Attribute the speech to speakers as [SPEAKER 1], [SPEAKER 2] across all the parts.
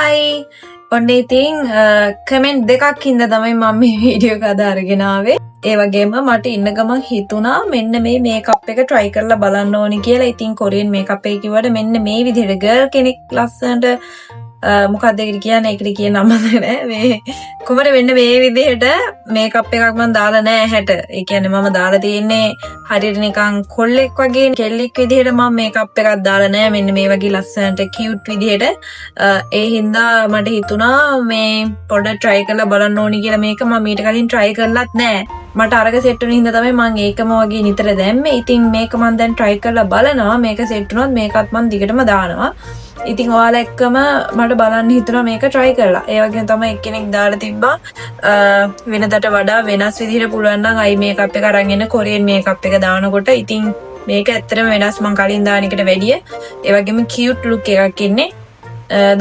[SPEAKER 1] Hi! ඔන්න ඉතින් comment දෙකක් හින්දා තමයි මම මේ වීඩියෝ එක අද අරගෙන ආවේ. ඒ වගේම මට ඉන්න ගමන් හිතුණා මෙන්න මේ මේකප් එක try කරලා බලන්න ඕනි කියලා. ඉතින් කොරියන් මේකප් එක කිව්වට මෙන්න මේ විදිහට ගර්ල් කෙනෙක් ලස්සනට මොකක්ද ඒකට කියන්නේ? ඒකට කියන නම නෑ. මේ කොහොමද මෙන්න මේ විදිහට මේකප් එකක් මම දාලා නෑ ඇහැට. ඒ කියන්නේ මම දාලා තියෙන්නේ හරියට නිකන් කොල්ලෙක් වගේ කෙල්ලෙක් විදිහට මම මේකප් එකක් දාලා නෑ. මෙන්න මේ වගේ ලස්සනට කියුට් විදිහට. ඒ හින්දා මට හිතුණා මේ පොඩ්ඩක් try කරලා බලන්න ඕනි කියලා. මේක මම ඊට කලින් try කරලත් නෑ. මට අරක සෙට් වෙන හින්දා තමයි මම ඒකම වගේ නිතර දැම්මේ. ඉතින් මේක මම දැන් try කරලා බලනවා. මේක සෙට් වුණොත් මේකත් මම දිගටම දානවා. ඉතින් ඔයාලා එක්කම මට බලන්න හිතුණා මේක try කරලා. ඒ වගේම තමයි එක්කෙනෙක් දාලා තිබ්බා වෙනදට වඩා වෙනස් විදිහට පුළුවන් නම් අයි මේකප් එක අරන් එන්න කොරියන් මේකප් එක දානකොට. ඉතින් මේක ඇත්තටම වෙනස් මං කලින් දාන එකට වැඩිය. ඒ වගේම cute look එකක් එන්නේ.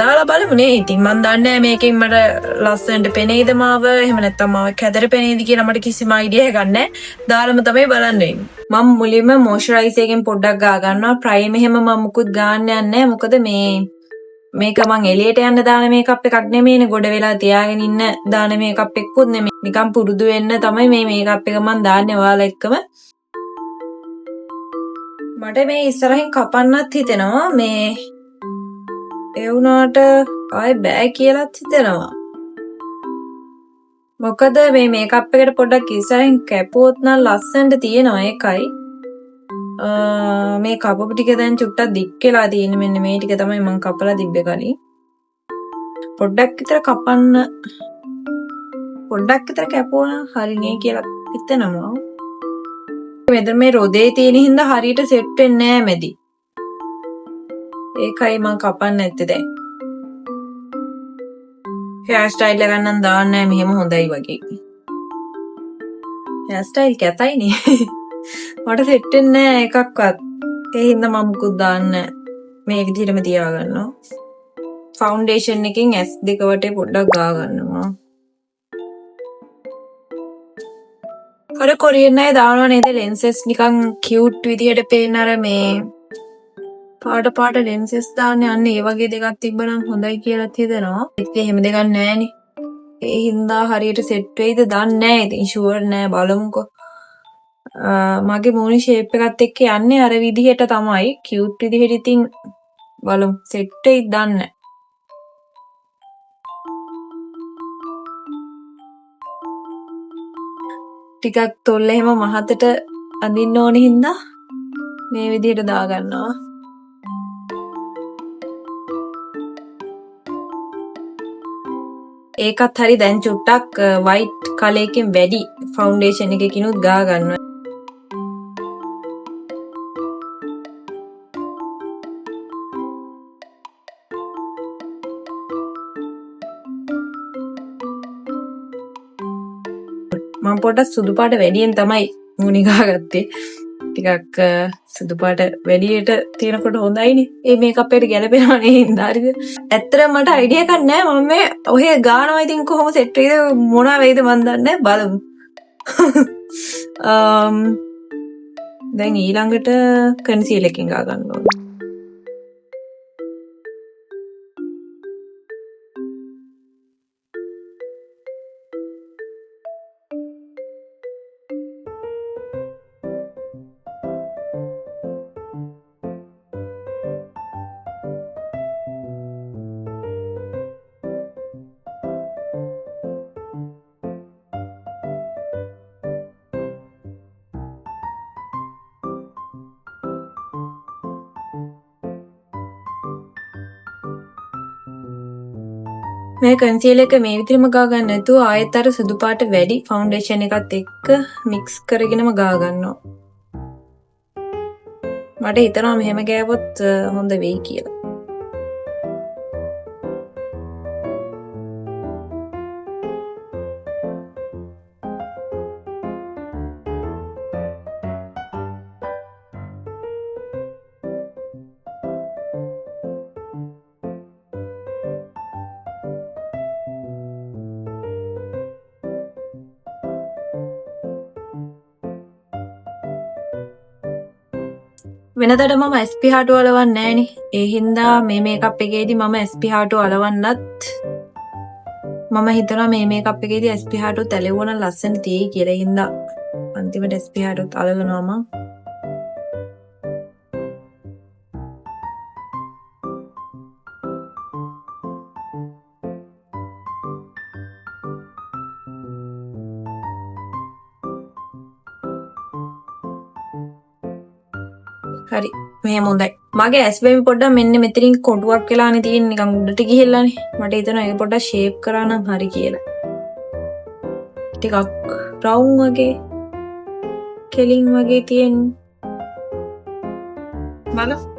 [SPEAKER 1] දාලා බලමුනේ. ඉතින් මන් දන්නේ මේකෙන් මට ලස්සනට පෙනේද මාව එහෙම නැත්නම් මාව කැදර පෙනේද කියලා මට කිසිම අයිඩියා එකක් නැහැ. දාලම තමයි බලන්න වෙන්නේ. මම මුලින්ම මොයිස්චරයිසර් එකෙන් පොඩ්ඩක් ගා ගන්නවා. ප්‍රයිම් එහෙම මම මුකුත් ගන්න යන්නේ නැහැ. මොකද මේක මං එළියට යන්න දාන මේකප් එකක් නෙමෙයිනේ. ගොඩ වෙලා තියාගෙන ඉන්න දාන මේකප් එකකුත් නෙමෙයි. නිකන් පුරුදු වෙන්න තමයි මේ මේකප් එක මං දාන්නේ ඔයාලා එක්කම. මට මේ ඉස්සරහින් කපන්නත් හිතෙනවා. මේ ඒ වුණාට ආයේ බෑ කියලාත් හිතෙනවා. මොකද මේ මේකප් එකට පොඩ්ඩක් ඉස්සරහින් කැපුවොත් නම් ලස්සනට තියෙනවා ඒකයි. මේ කපපු ටික දැන් චුට්ටක් දික් වෙලා තියෙන්නේ. මෙන්න මේ ටික තමයි මම කපලා තිබ්බේ කලින්. පොඩ්ඩක් විතර කපන්න පොඩ්ඩක් විතර කැපුවා හරිනේ කියලා හිතෙනවා. මෙතන මේ රොදේ තියෙන හින්දා හරියට සෙට් වෙන්නේ නැහැ මැදි. ඒකයි මම කපන්න නැත්තේ දැන්. හෙයාර් ස්ටයිල් එක ගන්න දාන්න නැහැ මෙහෙම හොඳයි වගේ. හෙයාර් ස්ටයිල් කැතයිනේ. මට සෙට් වෙන්නේ නැහැ එකක්වත්. ඒ හින්දා මම මුකුත් දාන්නේ නැහැ. මේ විදිහටම තියාගන්නවා. ෆවුන්ඩේෂන් එකෙන් S2 වටේ පොඩ්ඩක් ගා ගන්නවා. අර කොරියන් අය දානවා නේද ලෙන්සස් නිකන් කියුට් විදිහට පේන අර මේ පාට ලෙන්සස් දාන්නේ අන්න ඒ වගේ දෙකක් තිබ්බනම් හොඳයි කියලා හිතෙනවා. ඒත් එහෙම දෙකක් නැහැනේ. ඒ හින්දා හරියට සෙට් වෙයිද දන්නේ නැහැ. ඉතින් ෂුවර් නෑ බලමුකෝ. මගේ මූණේ ෂේප් එකත් එක්ක යන්නේ අර විදිහට තමයි. කියුට් විදිහට ඉතින් බලමු සෙට් වෙයිද දන්නේ නැහැ. ටිකක් තොල්ල එහෙම මහතට අඳින්න ඕන හින්දා මේ විදිහට දාගන්නවා. ඒකත් හරි දැන් චුට්ටක් වයිට් කලර් එකෙන් වැඩි ෆවුන්ඩේෂන් එකකිනුත් ගා ගන්නවා. මම පොඩ්ඩක් සුදු පාට වැඩියෙන් තමයි මූණේ ගාගත්තේ. ටිකක් සුදු පාට වැඩියට තියෙනකොට හොඳයිනේ. ඒ මේකප් එකට ගැලපෙනවා නේද? හරිද? ඇත්තටම මට අයිඩියා එකක් නැහැ. මම මේ ඔහේ ගානවා ඉතින් කොහොම සෙට් වෙයිද මොනවා වෙයිද මන් දන්නේ බලමු. දැන් ඊළඟට කන්සීලර් එකකින් ගා ගන්න ඕනේ. මේ කන්සීලර් එක මේ විදිහටම ගා ගන්න නැතුව ආයෙත් අර සුදු පාට වැඩි ෆවුන්ඩේෂන් එකත් එක්ක මික්ස් කරගෙනම ගා ගන්නවා. මට හිතෙනවා මෙහෙම ගෑවොත් හොඳ වෙයි කියලා. වෙනදට මම SP හාටු වලවන්නේ නැහනේ. ඒ හින්දා මේ මේකප් එකේදී මම SPH2 අලවන්නත් මම හිතනවා මේ මේකප් එකේදී SPH2 තැලෙවුවන ලස්සන තියෙයි කියලා. හින්දා අන්තිමට SPH2 අලවනවා මම. හරි මෙහෙම හොඳයි. මගේ ඇස් බැමි පොඩ්ඩක් මෙන්න මෙතනින් කොටුවක් වෙලානේ තියෙන්නේ නිකන් උඩට ගිහිල්ලානේ. මට හිතෙනවා ඒක පොඩ්ඩක් ෂේප් කරා නම් හරි කියලා. ටිකක් බ්‍රවුන් වගේ කෙලින් වගේ තියෙන්නේ. බලන්න.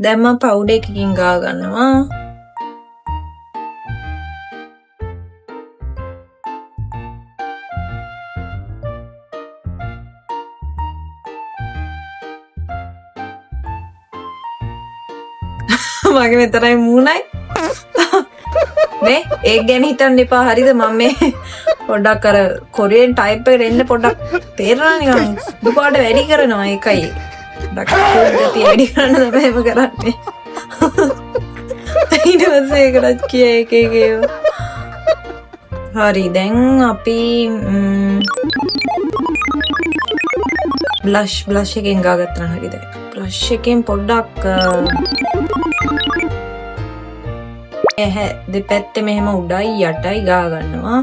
[SPEAKER 1] දැන් මම පවුඩර් එකකින් ගා ගන්නවා. මගේ මෙතරයි මූණයි. මේ ඒක ගැන හිතන්න එපා හරිද? මම මේ පොඩ්ඩක් අර කොරියන් ටයිප් එකට එන්න පොඩ්ඩක් තේරෙනවා නිකන් දුපාට වැඩි කරනවා ඒකයි. ඩක්ටි වැඩි කරන්න තමයි එහෙම කරන්නේ. ඊට පස්සේ ඒකටත් කිය එක ඒවා. හරි දැන් අපි බ්ලෂ් එකෙන් ගාගත්තා හරිද? බ්ලෂ් එකෙන් පොඩ්ඩක් ඇහැ දෙපැත්තේ මෙහෙම උඩයි යටයි ගා ගන්නවා.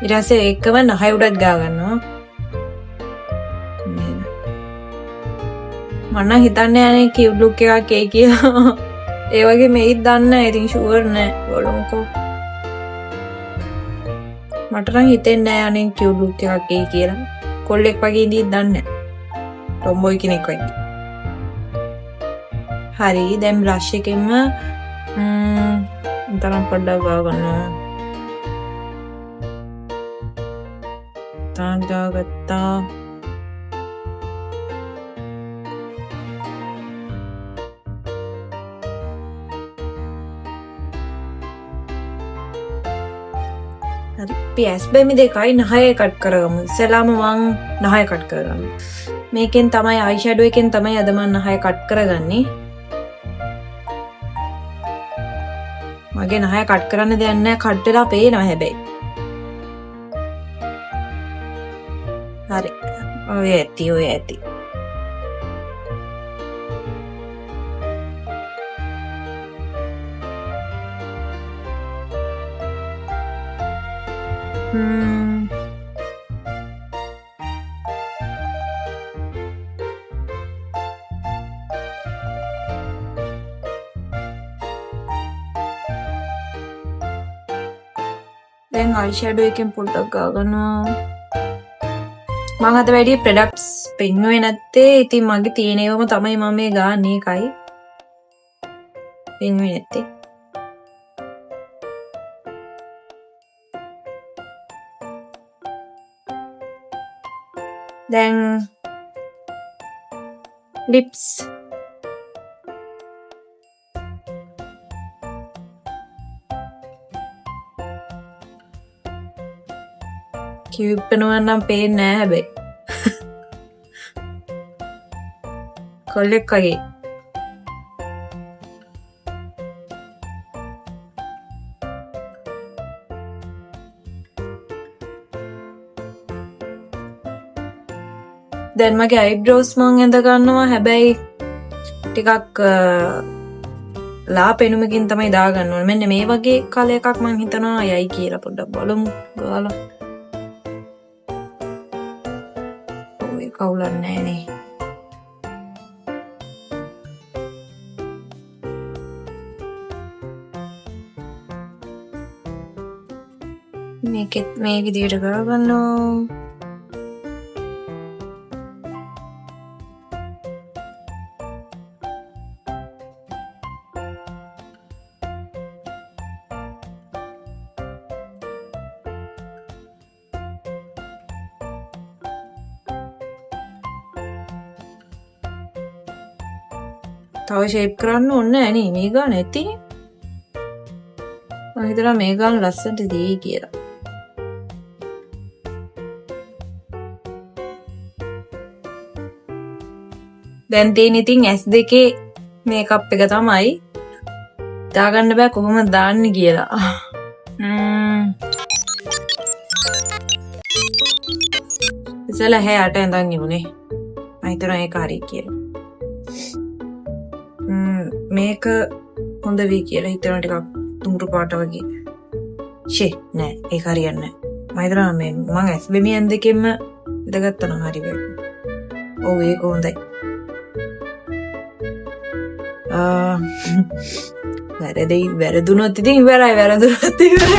[SPEAKER 1] ඊට පස්සේ එකම නහය උඩත් ගා ගන්නවා. මම නම් හිතන්නේ යන්නේ කියුට් ලුක් එකක් එයි කියලා. ඒ වගේ මේත් දන්නේ නැහැ. ඉතින් ෂුවර් නැහැ. බලමුකෝ. මට නම් හිතෙන්නේ නැහැ යන්නේ කියුට් ලුක් එකක් එයි කියලා. කොල්ලෙක් වගේ ඉඳී දන්නේ නැහැ. ටොම්බොයි කෙනෙක් වගේ. හරි දැන් බ්‍රෂ් එකෙන්ම තරම් පොඩ්ඩක් ගා ගන්නවා. ගත්තා. PS බැමි දෙකයි නහය කට් කරගමු. ඉස්සෙල්ලාම මං නහය කට් කරගමු. මේකෙන් තමයි අයි ෂැඩෝ එකෙන් තමයි අද මං නහය කට් කරගන්නේ. මගේ නහය කට් කරන්න දෙයක් නැහැ. කට් වෙලා පේනවා හැබැයි. හරි. ඔය ඇති. දැන් අයි ෂැඩෝ එකෙන් පොඩ්ඩක් ගා ගන්නවා. මම අද වැඩි ප්‍රොඩක්ට්ස් පෙන්නුවේ නැත්තේ. ඉතින් මගේ තියෙන ඒවාම තමයි මම මේ ගාන්නේ. එකයි පෙන්නුවේ නැත්තේ. දැන් ලිප්ස් කියුප් වෙනවා නම් පේන්නේ නැහැ හැබැයි. කොල්ලෙක් වගේ. දැන් මගේ අයිබ්‍රෝස් මං ඇඳ ගන්නවා. හැබැයි ටිකක් ලා පෙනුමකින් තමයි දාගන්න ඕනේ. මෙන්න මේ වගේ කල එකක් මං හිතනවා යයි කියලා. පොඩ්ඩක් බලමු ගාලා. ඔය කවුලක් නැහැනේ. මේකෙත් මේ විදිහට ගාගන්නවා. තව ෂේප් කරන්න ඕනේ නෑ නේ මේ ගාන ඇති. මම හිතනවා මේ ගාන ලස්සනට දෙයි කියලා. දැන් තියෙන ඉතින් S2 මේකප් එක තමයි. දාගන්න බෑ කොහොමද දාන්නේ කියලා. ඉතල හැයට ඇඳන් ඉමුනේ. මම හිතනවා ඒක හරි කියලා. මේක හොඳ වෙයි කියලා හිතනවා ටිකක් තුඹුරු පාට වගේ. නෑ ඒක හරියන්නේ නෑ. මම හිතනවා මම S2 දෙකෙන්ම ඉඳගත්තා නම් හරි වෙයි. ඔව් ඒක හොඳයි. වැරදුනොත් ඉතින් ඉවරයි වැරදුනොත් ඉවරයි.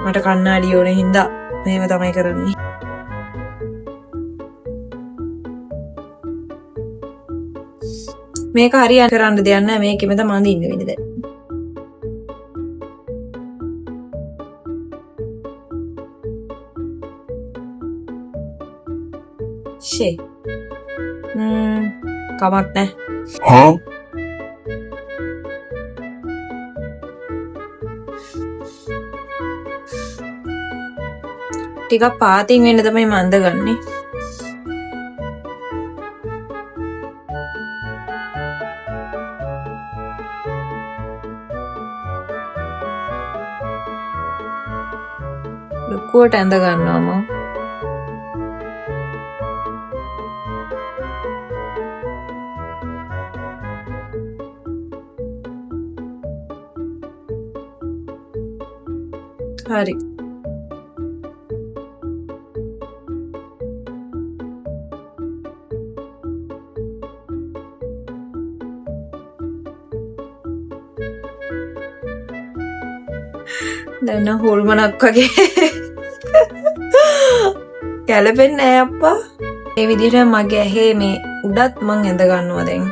[SPEAKER 1] මට කන්නාඩි ඕනේ හින්දා මෙහෙම තමයි කරන්නේ. මේක හරියට කරන්න දෙයක් නැහැ මේකෙම තමයි අඳින්න වෙන්නේ දැන්. කමක් නැහැ. ටිකක් පාතින් වෙන්න තමයි මම අඳගන්නේ. ලොකුවට ඇඳ ගන්නවා මම. හරි. දැන් හොල්මනක් වගේ ගැලපෙන්නේ නෑ අප්පා. මේ විදිහට මගේ ඇහි මේ උඩත් මං ඇඳ ගන්නවා දැන්.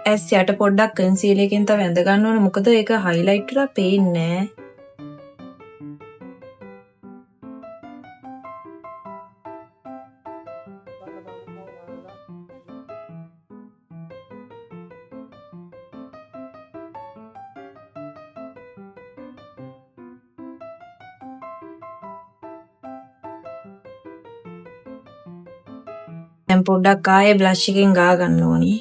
[SPEAKER 1] ඇස් යට පොඩ්ඩක් කන්සීලර් එකෙන් තව ඇඳ ගන්න ඕනේ මොකද ඒක හයිලයිට් කරලා පේන්නේ නෑ. දැන් පොඩ්ඩක් ආයේ බ්ලෂ් එකෙන් ගා ගන්න ඕනේ.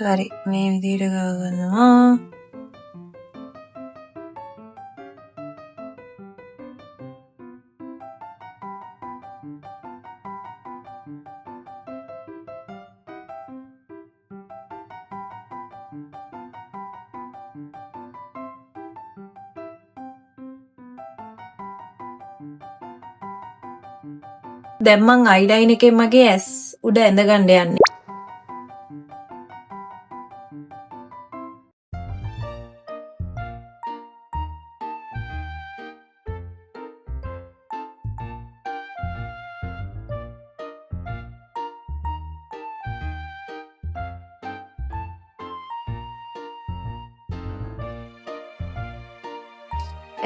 [SPEAKER 1] හරි මේ විදිහට ගා ගන්නවා. දැන් මං අයිලයින් එකෙන් මගේ ඇස් උඩ ඇඳ ගන්න යන්නේ.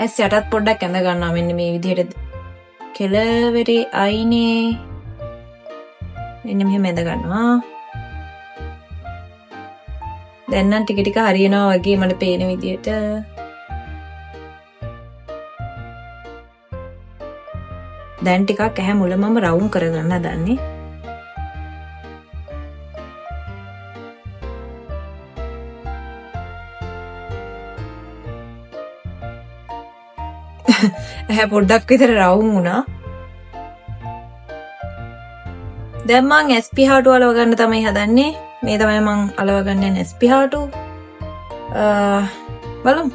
[SPEAKER 1] ඇස් යටත් පොඩ්ඩක් ඇඳ ගන්නවා මෙන්න මේ විදිහට. කෙළවරේ අයිනේ මෙන්න මෙහෙම ඇඳ ගන්නවා. දැන් නම් ටික ටික හරියනවා වගේ මට පේන විදිහට. දැන් ටිකක් ඇහැ මුල මම රවුම් කරගන්න හදන්නේ. ඇහැ පොඩ්ඩක් විතර රවුම් වුණා. දැන් මං SP හාටු අලව ගන්න තමයි හදන්නේ. මේ තමයි මං අලව ගන්න SP හාටු. බලමු.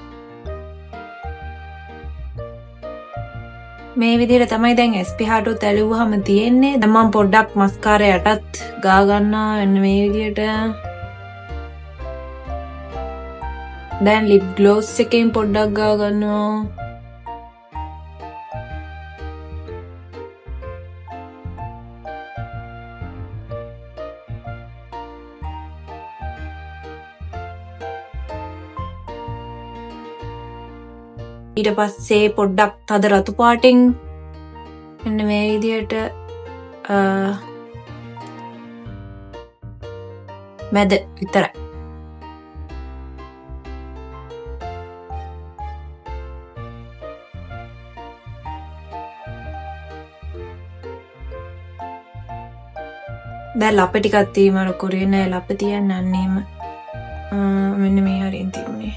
[SPEAKER 1] මේ විදිහට තමයි දැන් SP හාටුත් ඇලුවාම තියෙන්නේ. දැන් මං පොඩ්ඩක් මස්කාරා යටත් ගා ගන්නවා එන්න මේ විදිහට. දැන් ලිප් ග්ලෝස් එකෙන් පොඩ්ඩක් ගා ගන්නවා. ඊට පස්සේ පොඩ්ඩක් තද රතු පාටින් එන්න මේ විදිහට මැද විතරයි. දැන් ලප ටිකක් තීමර කරේ නෑ ලප තියන්න අන්නේම මෙන්න මේ හරියෙන් තිබුණේ.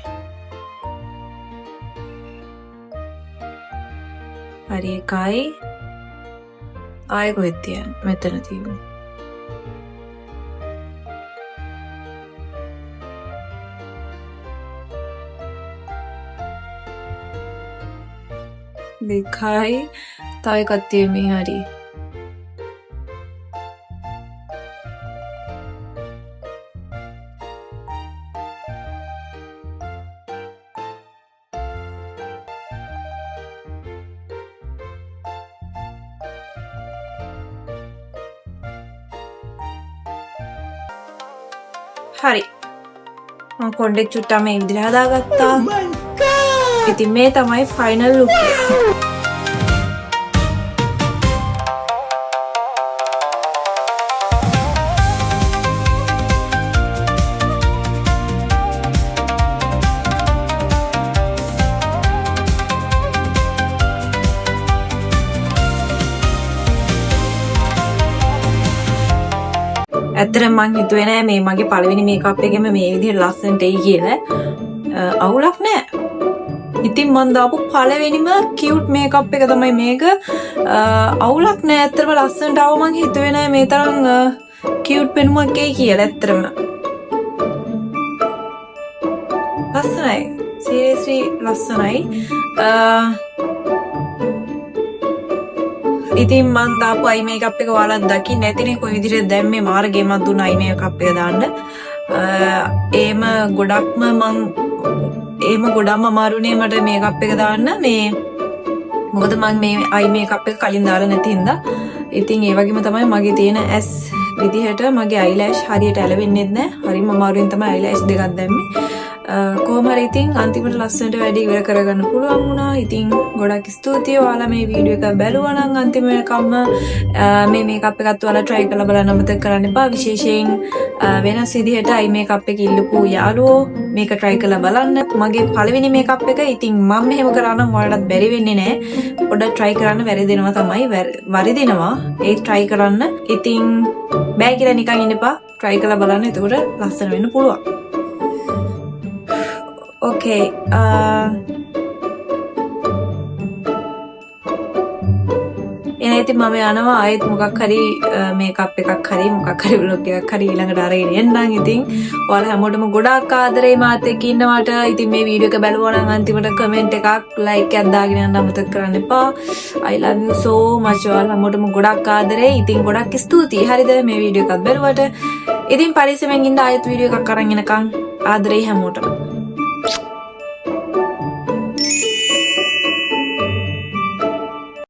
[SPEAKER 1] හරි එකයි ආයෙ කොහෙද තියන්නේ මෙතන තියමු. දෙකයි තව එකක් තියමු හරි. හරි මම කොණ්ඩෙක් චුට්ටා මේ විදිහට හදාගත්තා. ඉතින් මේ තමයි ෆයිනල් ලුක් එක. ඇත්තටම මං හිතුවේ නෑ මේ මගේ පළවෙනි මේකප් එකෙම මේ විදිහට ලස්සනට එයි කියලා. අවුලක් නෑ. ඉතින් මං දාපු පළවෙනිම කියුට් මේකප් එක තමයි මේක. අවුලක් නෑ ඇත්තටම ලස්සනට ආව. මං හිතුවේ නෑ මේ තරම් කියුට් පෙනුමක් එයි කියලා ඇත්තටම. ලස්සනයි. සීරියස්ලි ලස්සනයි. ඉතින් මං දාපු අයි මේකප් එක ඔයාලා දකින්න නැතිනේ කොයි විදිහට දැන් මේ මාර්ගයේ මං දුන්න අයි මේකප් එක දාන්න. ඒම ගොඩක්ම අමාරුනේ මට මේකප් එක දාන්න. මේ මොකද මං මේ අයි මේකප් එක කලින් දාලා නැති හින්දා. ඉතින් ඒ වගේම තමයි මගේ තියෙන ඇස් විදිහට මගේ අයිලෑෂ් හරියට ඇලවෙන්නේ නැහැ. හරිම අමාරුවෙන් තමයි අයිලෑෂ් දෙකක් දැම්මේ. කොහොම හරි ඉතින් අන්තිමට ලස්සනට වැඩි ඉවර කරගන්න පුළුවන් වුණා. ඉතින් ගොඩක් ස්තුතියි ඔයාලා මේ වීඩියෝ එක බැලුවා නම් අන්තිම වෙනකම්ම මේ මේකප් එකත් ඔයාලා try කරලා බලන්න අමතක කරන්න එපා. විශේෂයෙන් වෙනස් විදිහට අයි මේකප් එක ඉල්ලපු යාළුවෝ මේක try කරලා බලන්න. මගේ පළවෙනි මේකප් එක. ඉතින් මම මෙහෙම කරා නම් ඔයාලටත් බැරි වෙන්නේ නැහැ. පොඩ්ඩක් try කරන්න වැරදිනවා තමයි. වරදිනවා. ඒ try කරන්න. ඉතින් බෑ කියලා නිකන් ඉන්න එපා. try කරලා බලන්න. එතකොට ලස්සන වෙන්න පුළුවන්. Okay, ඉතින් මම යනවා ආයෙත් මොකක් හරි මේකප් එකක් හරි මොකක් හරි vlog එකක් හරි ඊළඟට අරගෙන එන්නම්. ඉතින් ඔයාලා හැමෝටම ගොඩාක් ආදරේ මාත් එක්ක ඉන්නවට. ඉතින් මේ වීඩියෝ එක බැලුවා නම් අන්තිමට කමෙන්ට් එකක් ලයික් එකක් දාගෙන යන්න අමතක කරන්න එපා. I love you so much. ඔයාලා හැමෝටම ගොඩාක් ආදරේ. ඉතින් ගොඩක් ස්තුතියි. හරිද මේ වීඩියෝ එකත් බැලුවට. ඉතින් පරිස්සමෙන් ඉන්න ආයෙත් වීඩියෝ එකක් අරන් එනකන් ආදරේ හැමෝටම.